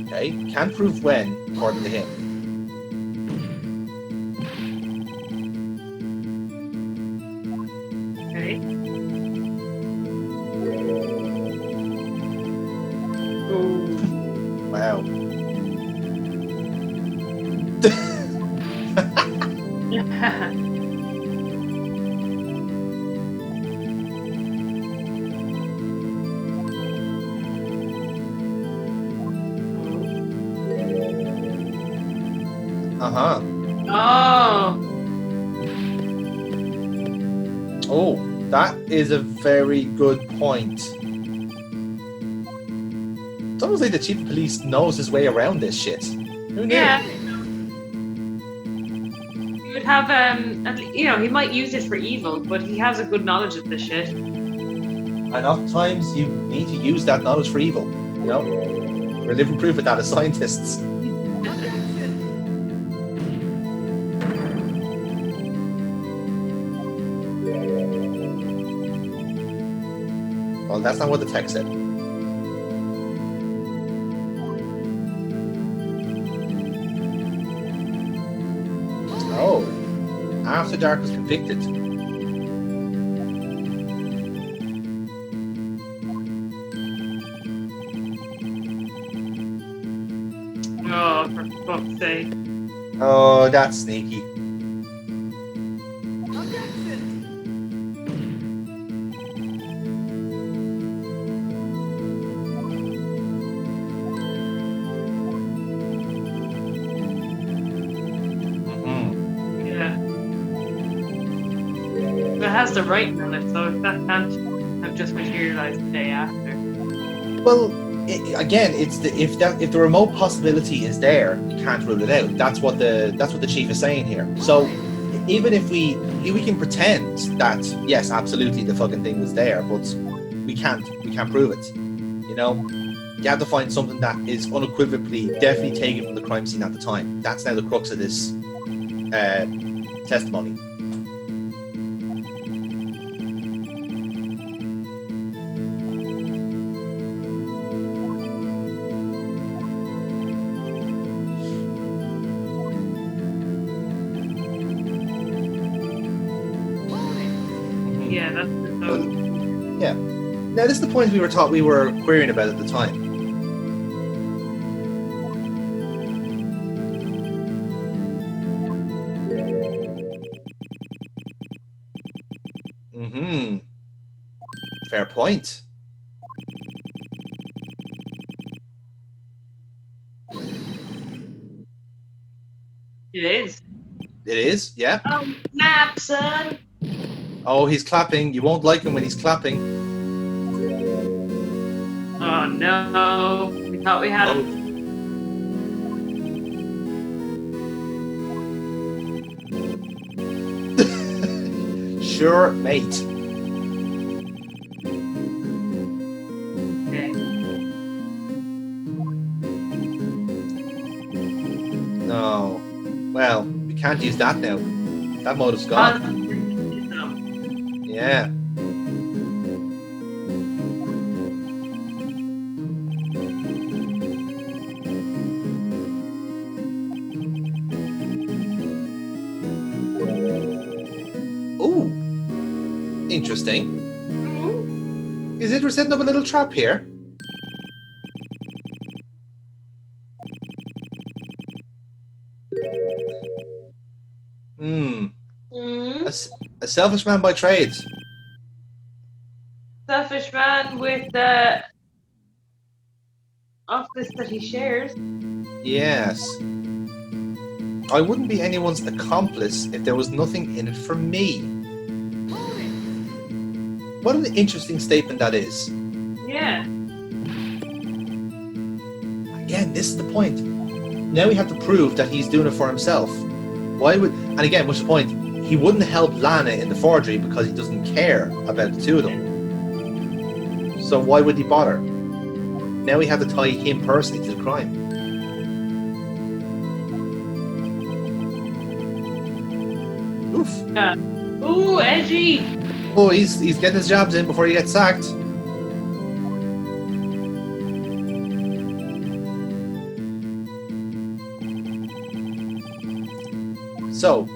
Okay, can't prove when, according to him. Okay. Wow. Uh-huh. Oh. Oh, that is a very good point. It's almost like the chief of police knows his way around this shit. Who knew? Yeah. He would have, you know, he might use it for evil, but he has a good knowledge of this shit. And oftentimes you need to use that knowledge for evil. You know? We're living proof of that as scientists. Well, that's not what the text said. Oh, After Dark was convicted. Oh, for fuck's sake. Oh, that's sneaky. Yeah. It has the writing on it, so that can't have just materialized the day after. Well, again, it's if the remote possibility is there, you can't rule it out. That's what the chief is saying here. So even if we can pretend that yes, absolutely, the fucking thing was there, but we can't prove it. You know, you have to find something that is unequivocally definitely taken from the crime scene at the time. That's now the crux of this testimony. Yeah, that's so. Yeah. Now this is the point we were querying about at the time. Fair point. It is. It is, yeah. Oh, snap, son! Oh, he's clapping. You won't like him when he's clapping. Oh no, we thought we had him. Sure, mate. Okay. No. Well, we can't use that now. That motive's gone. Yeah. Ooh. Interesting. Is it we're setting up a little trap here? A selfish man by trade. Selfish man with the office that he shares. Yes. I wouldn't be anyone's accomplice if there was nothing in it for me. What an interesting statement that is. Yeah. Again, this is the point. Now we have to prove that he's doing it for himself. Why would... And again, what's the point? He wouldn't help Lana in the forgery because he doesn't care about the two of them. So why would he bother? Now we have to tie him personally to the crime. Oof. Ooh, edgy. Oh, he's getting his jobs in before he gets sacked. So,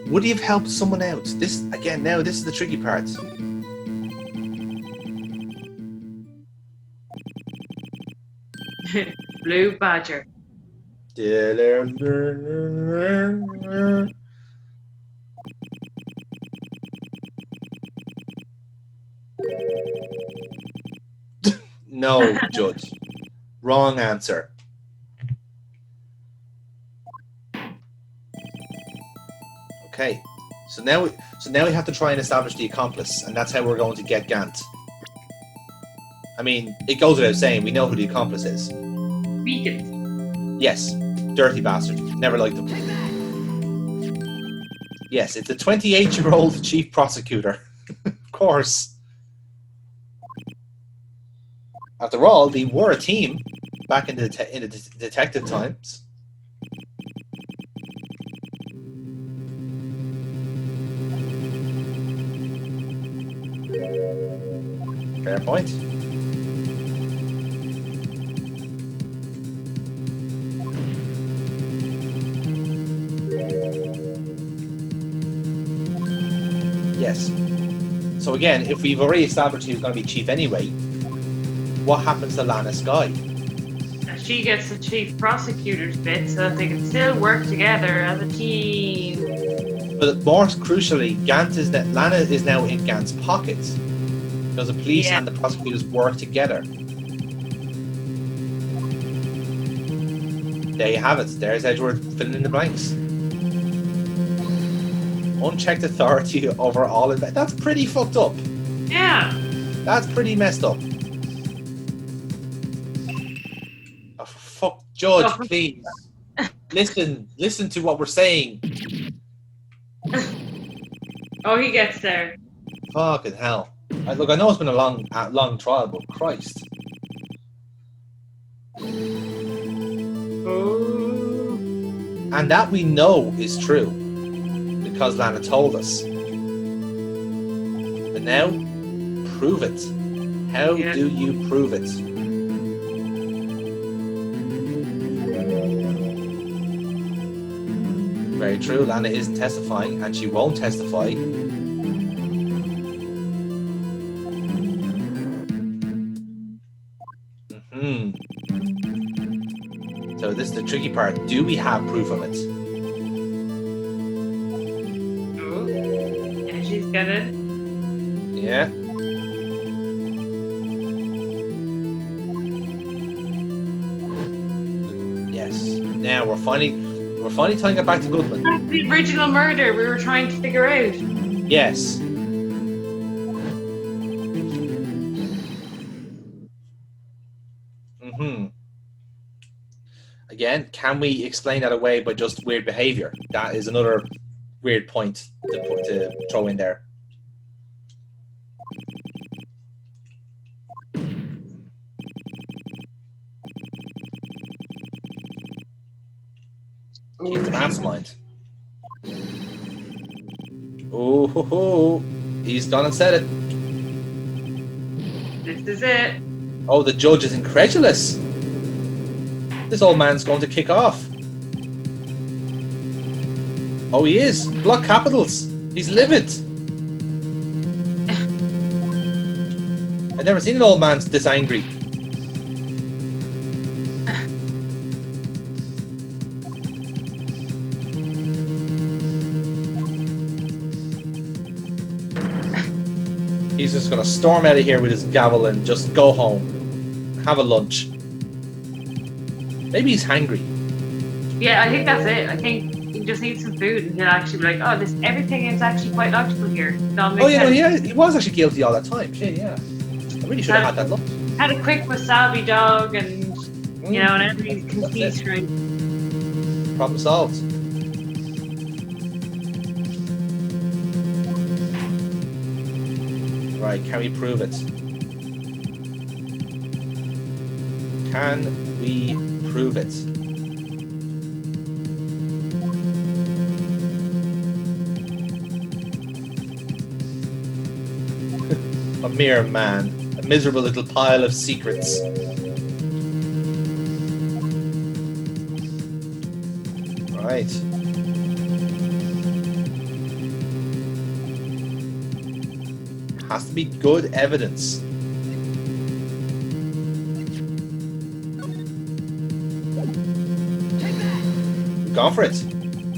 would he have helped someone out? This is the tricky part. Blue badger. No, Judge. Wrong answer. Okay. So now we have to try and establish the accomplice, and that's how we're going to get Gant. I mean, it goes without saying, we know who the accomplice is. Beacon. Yes. Dirty bastard. Never liked him. Yes, it's a 28-year-old chief prosecutor. Of course. After all, they were a team back in the detective times. Fair point. Yes. So again, if we've already established he was going to be chief anyway, what happens to Lana Skye? She gets the chief prosecutor's bit so that they can still work together as a team. But more crucially, Lana is now in Gant's pockets because the police and the prosecutors work together. There you have it. There's Edgeworth filling in the blanks. Unchecked authority over all of that. That's pretty fucked up. Yeah. That's pretty messed up. Oh, fuck, Judge, please. Listen to what we're saying. Oh, he gets there. Fucking hell. Look, I know it's been a long trial, but Christ. Oh. And that we know is true because Lana told us. But now, prove it. How do you prove it? Very true. Lana isn't testifying, and she won't testify. So this is the tricky part. Do we have proof of it? Oh, and she's got it. Yeah. Yes. Now we're finally tying it back to Goodman. That's the original murder we were trying to figure out. Yes. Again, can we explain that away by just weird behavior? That is another weird point to throw in there. Keep the mastermind. Oh, he's gone and said it. This is it. Oh, the judge is incredulous. This old man's going to kick off. Oh, he is. Block capitals. He's livid. I've never seen an old man this angry. He's just going to storm out of here with his gavel and just go home. Have a lunch. Maybe he's hungry. Yeah, I think that's it. I think he just needs some food and he'll actually be like, oh, everything is actually quite logical here. Oh, yeah, yeah, he was actually guilty all that time. Yeah. I really should have had that lunch. Had a quick wasabi dog and, you know, and everything's confused. Right? Problem solved. Right, can we prove it? Can we prove it? mere man. A miserable little pile of secrets. Right. Has to be good evidence. Gone for it.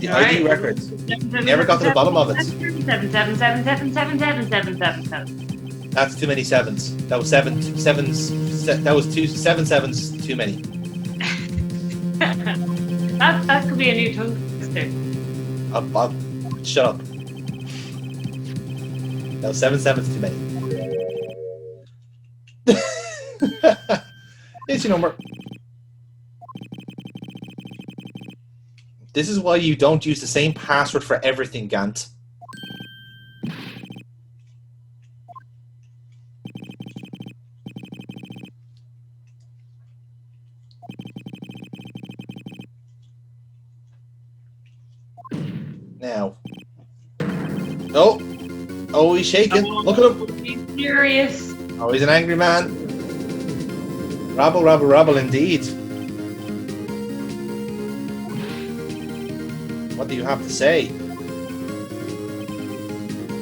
The ID records. Never got to the bottom of it. 77777777777. That's too many sevens. That was that was seven sevens too many. That could be a new tongue twister. Shut up. That was 7 sevens too many. Here's your number. This is why you don't use the same password for everything, Gant. Now. Oh, he's shaking. Look at him. He's furious. Oh, he's an angry man. Rabble, rabble, rabble indeed. What do you have to say?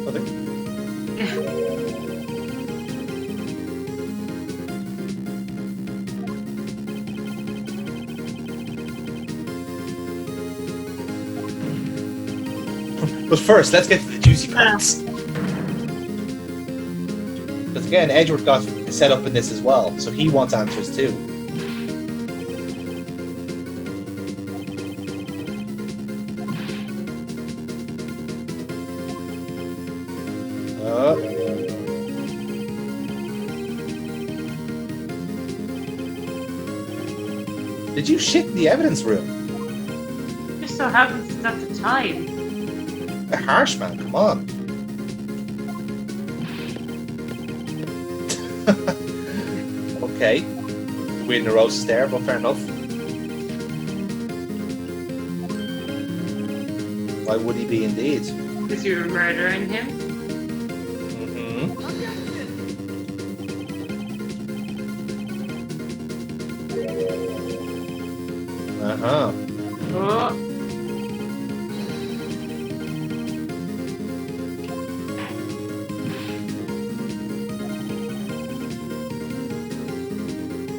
Nothing. But first, let's get to the juicy parts. Because again, Edgeworth got set up in this as well, so he wants answers too. Did you shit in the evidence room? Just so happens it's at the time. A harsh man, come on. Okay. Weird neurosis there, but fair enough. Why would he be indeed? Because you were murdering him. Uh-huh. Oh.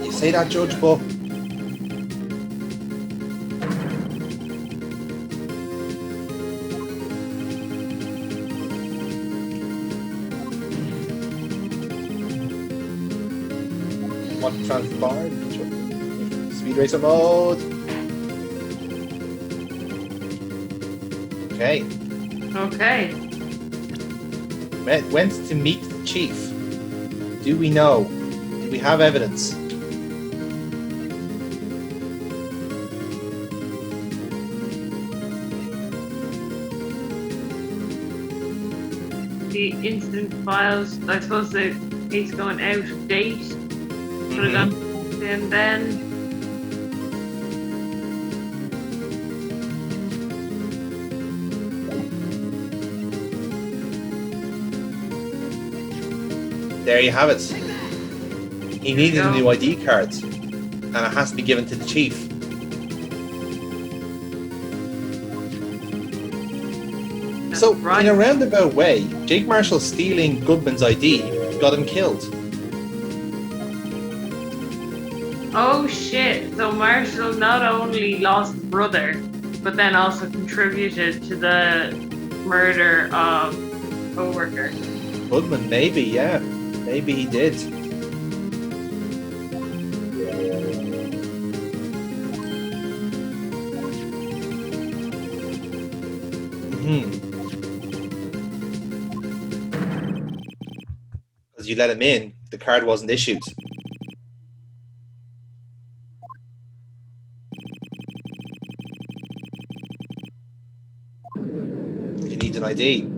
You say that, Judge, but what transpired? Speed racer mode. Okay. Okay. Went to meet the chief. Do we know? Do we have evidence? The incident files, I suppose the case going out of date. Put it on, and then. There you have it. He needed a new ID card, and it has to be given to the chief. So, in a roundabout way, Jake Marshall stealing Goodman's ID got him killed. Oh shit, so Marshall not only lost a brother, but then also contributed to the murder of a co-worker. Goodman, maybe, yeah. Maybe he did. Because you let him in, the card wasn't issued. You need an ID.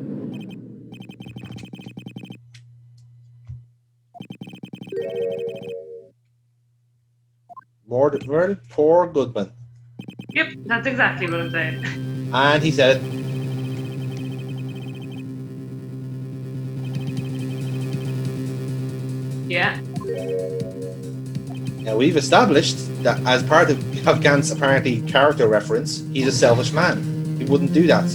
Murdered poor Goodman. Yep, that's exactly what I'm saying. And he said, Yeah. Now we've established that as part of Gant's apparently character reference, he's a selfish man. He wouldn't do that.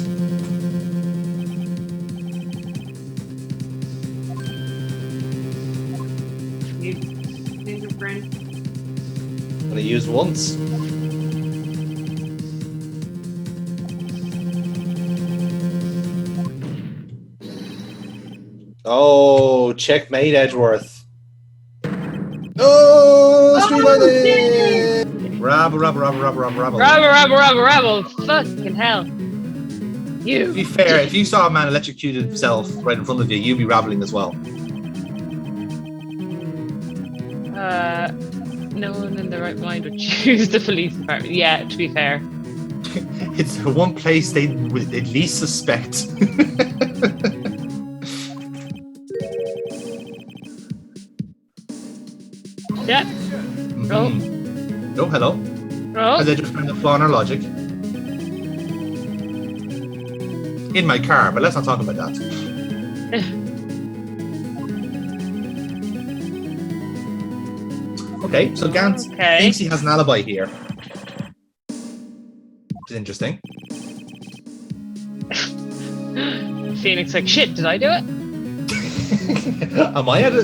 Fingerprint. But he used once. Oh, checkmate, Edgeworth. Oh, street lighting! Rabble. Fucking hell. You. To be fair, if you saw a man electrocute himself right in front of you, you'd be rabbling as well. No one in the right mind would choose the police department. Yeah, to be fair. It's the one place they would at least suspect. Yeah. Oh. Oh, hello. Oh. And they just found a flaw in our logic. In my car, but let's not talk about that. Okay, so Gant thinks he has an alibi here. Which is interesting. Phoenix like, shit, did I do it? Am I at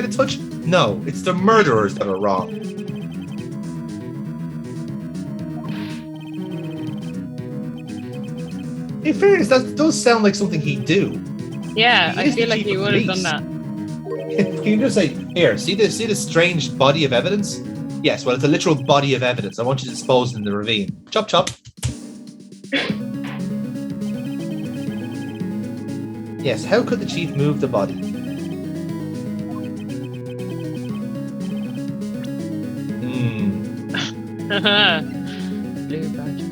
a touch? No, it's the murderers that are wrong. In fairness, that does sound like something he'd do. Yeah, I feel like he would have done that. You just say, here, see this strange body of evidence? Yes, well, it's a literal body of evidence. I want you to dispose it in the ravine. Chop, chop. Yes, how could the chief move the body? Blue badge.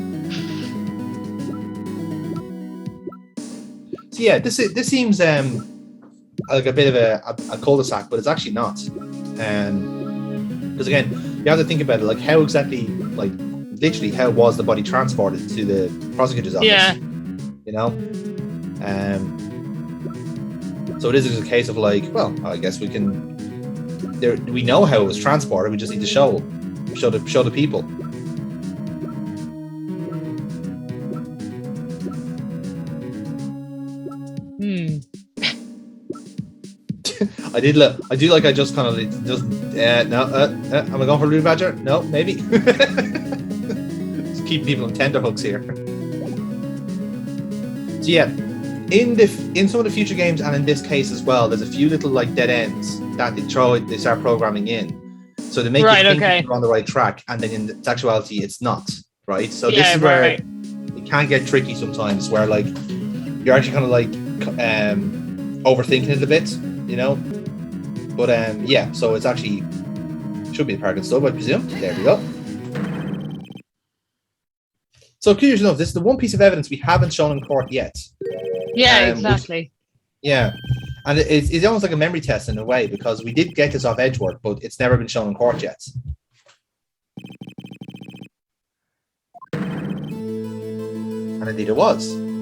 So yeah, this seems like a bit of a cul-de-sac, but it's actually not. Because again, you have to think about it, like how exactly, like literally, how was the body transported to the prosecutor's office? Yeah. You know. So it is a case of like, well, I guess we can. We know how it was transported. We just need to show the people. I do like I just kind of just no. Am I going for a blue badger? No, maybe. Just keep people on tenterhooks here. So yeah, in some of the future games and in this case as well, there's a few little like dead ends that they start programming in, so they make you think you're on the right track, and then in actuality it's not, right? So this is where it can get tricky sometimes, where like you're actually kind of like overthinking it a bit, you know. But yeah, so it's actually should be a park and stove, I presume. There we go. So curious enough, this is the one piece of evidence we haven't shown in court yet. Yeah, exactly. And it's almost like a memory test in a way, because we did get this off Edgeworth, but it's never been shown in court yet. And indeed it was.